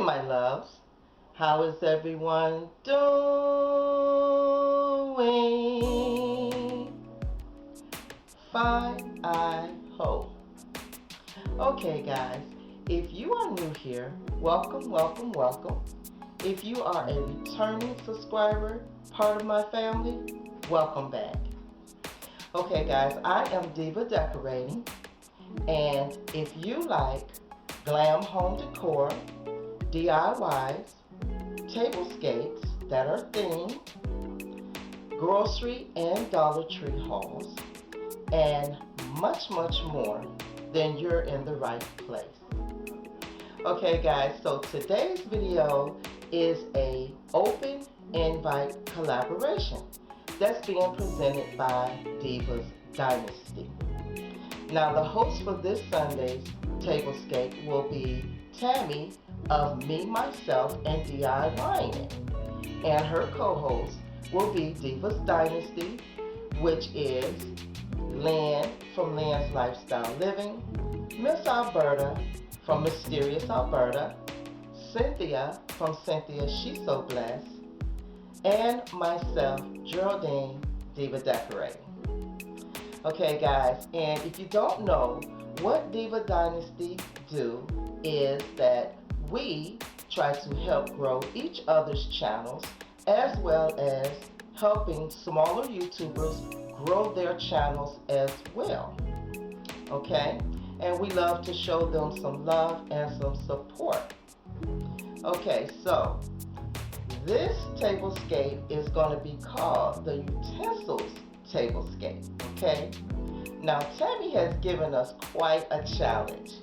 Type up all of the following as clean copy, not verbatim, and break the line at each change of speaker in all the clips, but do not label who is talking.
my loves. How is everyone doing? Fine, I hope. Okay, guys, if you are new here, welcome, welcome, welcome. If you are a returning subscriber, part of my family, welcome back. Okay, guys, I am Diva Decorating, and if you like glam home decor, DIYs, tablescapes that are themed, grocery and Dollar Tree hauls, and much, much more, then you're in the right place. Okay, guys, so today's video is a open invite collaboration that's being presented by Diva's Dynasty. Now, the host for this Sunday's tablescape will be Tammy of Me, Myself, and DIYing It. And her co-host will be Diva's Dynasty, which is Lynn from Lynn's Lifestyle Living, Miss Alberta from Mysterious Alberta, Cynthia from Cynthia She's So Blessed, and myself, Geraldine, Diva Decorating. Okay, guys, and if you don't know, what Diva Dynasty do is that we try to help grow each other's channels, as well as helping smaller YouTubers grow their channels as well. Okay, and we love to show them some love and some support. Okay, so this tablescape is going to be called the Utensils Tablescape. Okay, now Tammy has given us quite a challenge,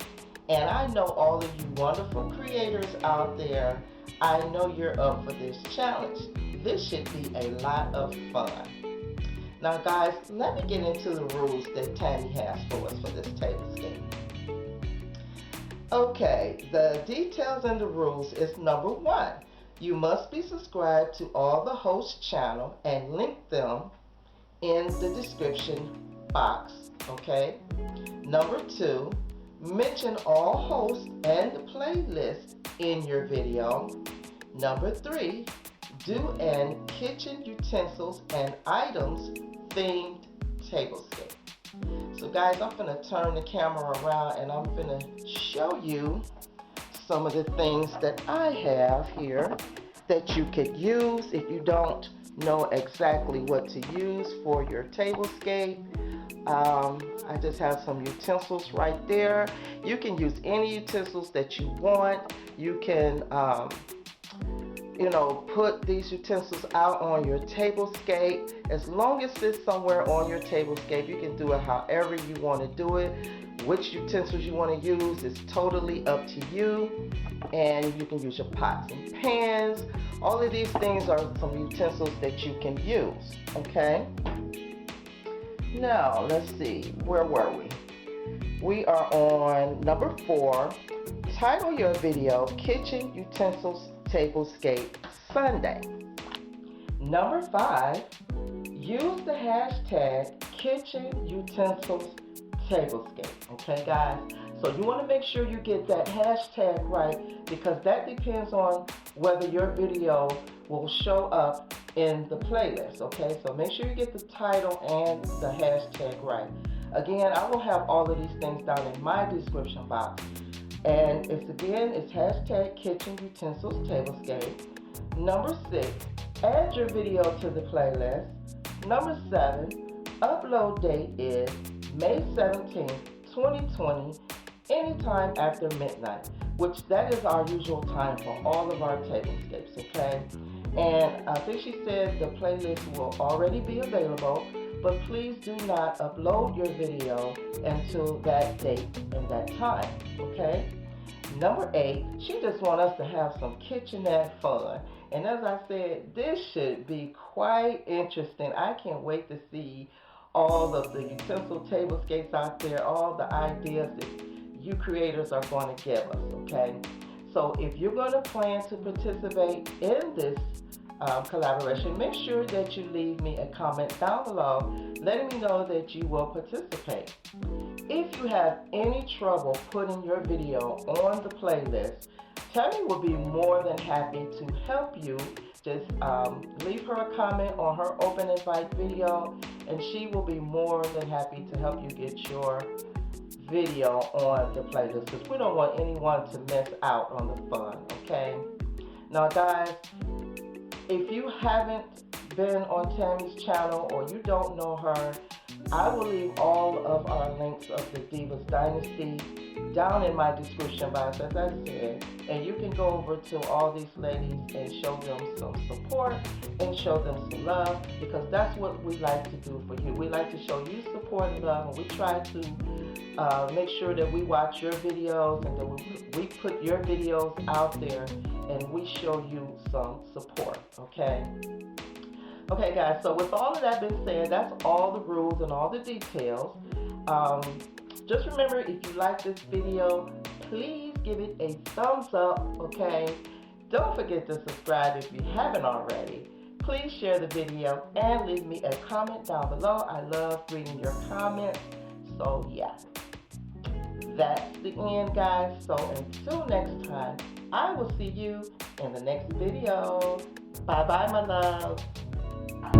and I know all of you wonderful creators out there, I know you're up for this challenge. This should be a lot of fun. Now guys, let me get into the rules that Tammy has for us for this tablescape. Okay, the details and the rules is number 1. You must be subscribed to all the host channel and link them in the description box, okay? Number 2, mention all hosts and the playlist in your video. Number 3, do an kitchen utensils and items themed tablescape. So guys, I'm gonna turn the camera around and I'm gonna show you some of the things that I have here that you could use if you don't know exactly what to use for your tablescape. I just have some utensils right there. You can use any utensils that you want. You can put these utensils out on your tablescape. As long as it's somewhere on your tablescape, you can do it however you want to do it. Which utensils you want to use is totally up to you. And you can use your pots and pans. All of these things are some utensils that you can use, okay? Now, let's see, where were we? We are on number 4. Title your video, Kitchen Utensils Tablescape Sunday. Number 5, use the hashtag Kitchen Utensils Tablescape. Okay, guys? So you want to make sure you get that hashtag right, because that depends on whether your video will show up in the playlist. Okay, so make sure you get the title and the hashtag right. Again, I will have all of these things down in my description box. And it's hashtag Kitchen Utensils Tablescape. Number 6, add your video to the playlist. Number 7, upload date is May 17th, 2020, anytime after midnight, which that is our usual time for all of our tablescapes, okay? And I think she said the playlist will already be available, but please do not upload your video until that date and that time, okay? Number 8, she just wants us to have some kitchenette fun. And as I said, this should be quite interesting. I can't wait to see all of the utensil tablescapes out there, all the ideas that you creators are going to give us, okay? So if you're going to plan to participate in this collaboration, make sure that you leave me a comment down below letting me know that you will participate. If you have any trouble putting your video on the playlist, Tammy will be more than happy to help you. Just leave her a comment on her open invite video, and she will be more than happy to help you get your video on the playlist, because we don't want anyone to miss out on the fun, okay? Now guys, if you haven't been on Tammy's channel or you don't know her, I will leave all of our links of the Divas Dynasty down in my description box, as I said, and you can go over to all these ladies and show them some support and show them some love, because that's what we like to do for you. We like to show you support and love, and we try to make sure that we watch your videos and that we put your videos out there and we show you some support, okay? Okay guys, so with all of that being said, that's all the rules and all the details. Just remember, if you like this video, please give it a thumbs up, okay? Don't forget to subscribe if you haven't already. Please share the video and leave me a comment down below. I love reading your comments. So yeah, that's the end guys. So until next time, I will see you in the next video. Bye bye my loves.